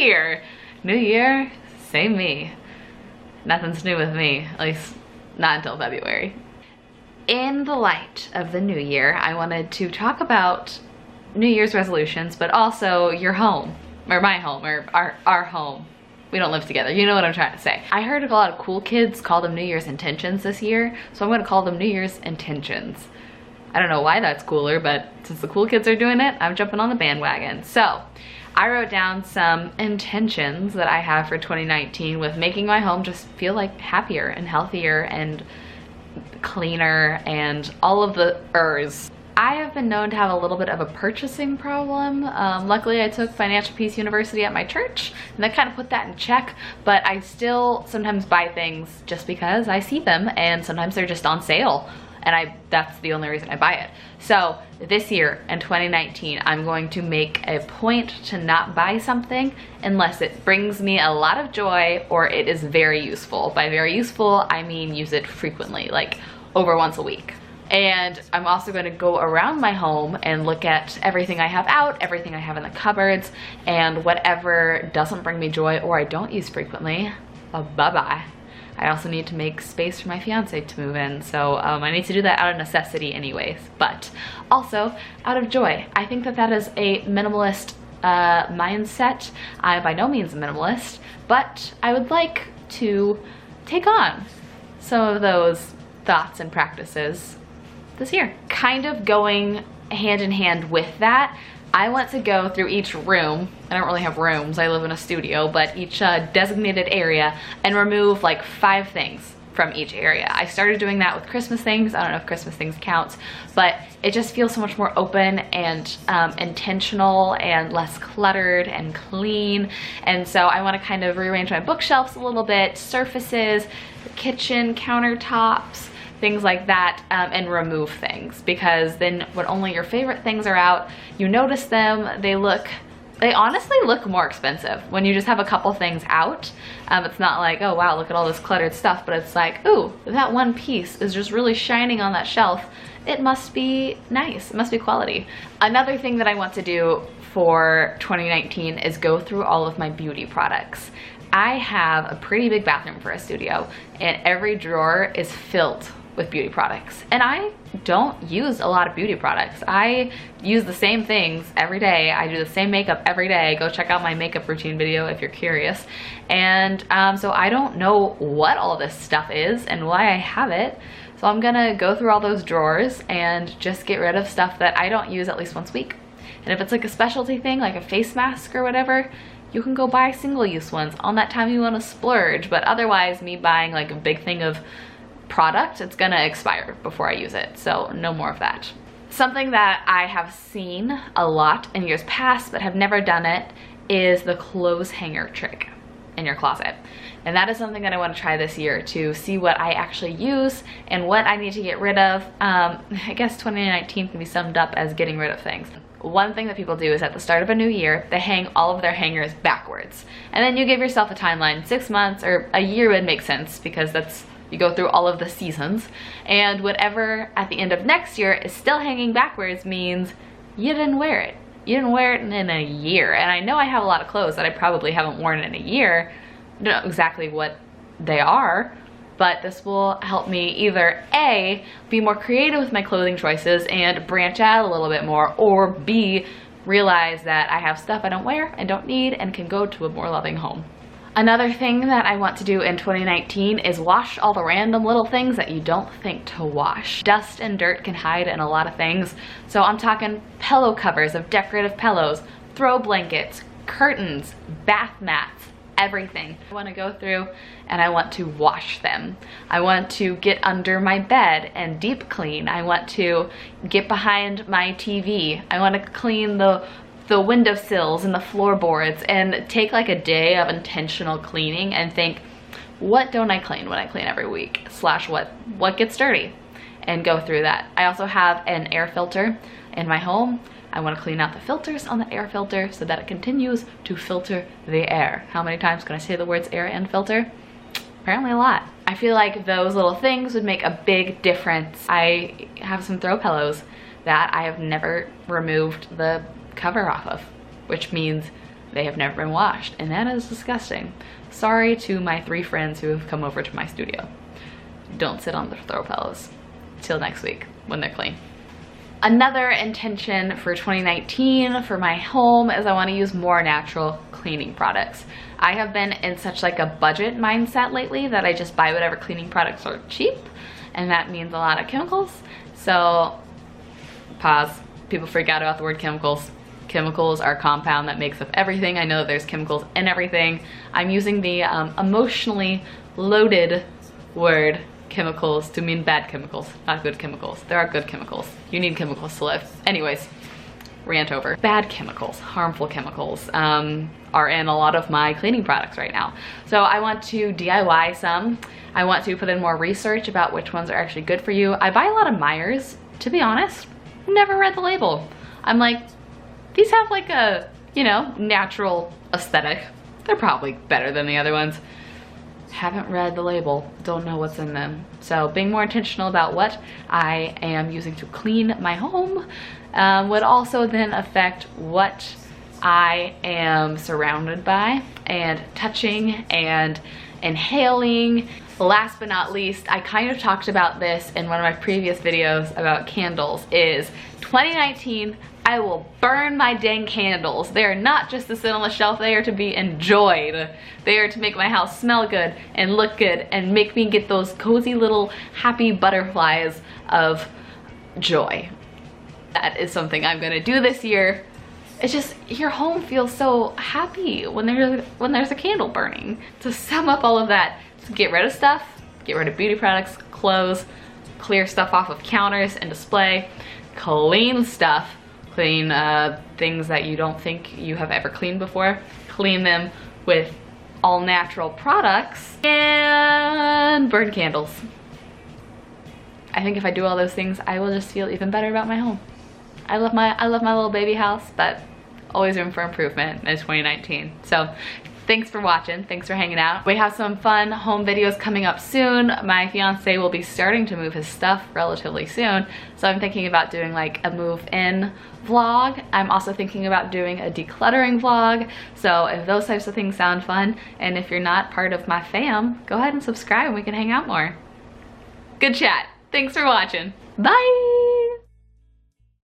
year. New year, same me. Nothing's new with me, at least not until February. In the light of the new year, I wanted to talk about New Year's resolutions, but also your home, or my home, or our home. We don't live together, you know what I'm trying to say. I heard a lot of cool kids call them New Year's intentions this year, so I'm gonna call them New Year's intentions. I don't know why that's cooler, but since the cool kids are doing it, I'm jumping on the bandwagon. So I wrote down some intentions that I have for 2019 with making my home just feel like happier and healthier and cleaner and all of the ers. I have been known to have a little bit of a purchasing problem. Luckily I took Financial Peace University at my church and that kind of put that in check, but I still sometimes buy things just because I see them and sometimes they're just on sale and that's the only reason I buy it. So this year in 2019, I'm going to make a point to not buy something unless it brings me a lot of joy or it is very useful. By very useful, I mean use it frequently, like over once a week. And I'm also going to go around my home and look at everything I have out, everything I have in the cupboards, and whatever doesn't bring me joy or I don't use frequently, bye-bye. I also need to make space for my fiance to move in, so I need to do that out of necessity anyways, but also out of joy. I think that that is a minimalist mindset. I'm by no means a minimalist, but I would like to take on some of those thoughts and practices this year. Kind of going hand in hand with that, I want to go through each room. I don't really have rooms, I live in a studio, but each designated area and remove like 5 things from each area. I started doing that with Christmas things. I don't know if Christmas things counts, but it just feels so much more open and intentional and less cluttered and clean. And so I want to kind of rearrange my bookshelves a little bit, surfaces, kitchen countertops, things like that, and remove things, because then when only your favorite things are out, you notice them, they honestly look more expensive when you just have a couple things out. It's not like, oh wow, look at all this cluttered stuff, but it's like, ooh, that one piece is just really shining on that shelf. It must be nice, it must be quality. Another thing that I want to do for 2019 is go through all of my beauty products. I have a pretty big bathroom for a studio, and every drawer is filled with beauty products, and I don't use a lot of beauty products. I use the same things every day. I do the same makeup every day. Go check out my makeup routine video if you're curious. And so I don't know what all this stuff is and why I have it. So I'm gonna go through all those drawers and just get rid of stuff that I don't use at least once a week. And if it's like a specialty thing, like a face mask or whatever, you can go buy single-use ones on that time you want to splurge. But otherwise, me buying like a big thing of product, it's gonna expire before I use it, so no more of that. Something that I have seen a lot in years past but have never done it is the clothes hanger trick in your closet. And that is something that I want to try this year to see what I actually use and what I need to get rid of. I guess 2019 can be summed up as getting rid of things. One thing that people do is at the start of a new year, they hang all of their hangers backwards. And then you give yourself a timeline. 6 months or a year would make sense, because you go through all of the seasons, and whatever at the end of next year is still hanging backwards means you didn't wear it. You didn't wear it in a year. And I know I have a lot of clothes that I probably haven't worn in a year. I don't know exactly what they are, but this will help me either A, be more creative with my clothing choices and branch out a little bit more, or B, realize that I have stuff I don't wear and don't need and can go to a more loving home. Another thing that I want to do in 2019 is wash all the random little things that you don't think to wash. Dust and dirt can hide in a lot of things, so I'm talking pillow covers of decorative pillows, throw blankets, curtains, bath mats, everything. I want to go through and I want to wash them. I want to get under my bed and deep clean. I want to get behind my TV. I want to clean the windowsills and the floorboards and take like a day of intentional cleaning and think, what don't I clean when I clean every week? Slash what gets dirty? And go through that. I also have an air filter in my home. I want to clean out the filters on the air filter so that it continues to filter the air. How many times can I say the words air and filter? Apparently a lot. I feel like those little things would make a big difference. I have some throw pillows that I have never removed the cover off of, which means They have never been washed, and that is disgusting. Sorry to my 3 friends who have come over to my studio. Don't sit on the throw pillows. Till next week when they're clean. Another intention for 2019 for my home is I want to use more natural cleaning products. I have been in such like a budget mindset lately that I just buy whatever cleaning products are cheap, and that means a lot of chemicals. So, pause. People freak out about the word chemicals. Chemicals are a compound that makes up everything. I know there's chemicals in everything. I'm using the emotionally loaded word chemicals to mean bad chemicals, not good chemicals. There are good chemicals. You need chemicals to live. Anyways, rant over. Bad chemicals, harmful chemicals are in a lot of my cleaning products right now. So I want to DIY some. I want to put in more research about which ones are actually good for you. I buy a lot of Myers, to be honest. Never read the label. I'm like, these have like a, you know, natural aesthetic. They're probably better than the other ones. Haven't read the label, don't know what's in them. So being more intentional about what I am using to clean my home would also then affect what I am surrounded by and touching and inhaling. Last but not least, I kind of talked about this in one of my previous videos about candles, is 2019, I will burn my dang candles. They are not just to sit on the shelf, they are to be enjoyed. They are to make my house smell good and look good and make me get those cozy little happy butterflies of joy. That is something I'm gonna do this year. It's just, your home feels so happy when there's a candle burning. To sum up all of that, so get rid of stuff, get rid of beauty products, clothes, clear stuff off of counters and display, clean stuff, clean things that you don't think you have ever cleaned before, clean them with all natural products, and burn candles. I think if I do all those things, I will just feel even better about my home. I love my little baby house, but always room for improvement in 2019. So thanks for watching, thanks for hanging out. We have some fun home videos coming up soon. My fiance will be starting to move his stuff relatively soon, so I'm thinking about doing like a move-in vlog. I'm also thinking about doing a decluttering vlog. So if those types of things sound fun, and if you're not part of my fam, go ahead and subscribe and we can hang out more. Good chat. Thanks for watching. Bye!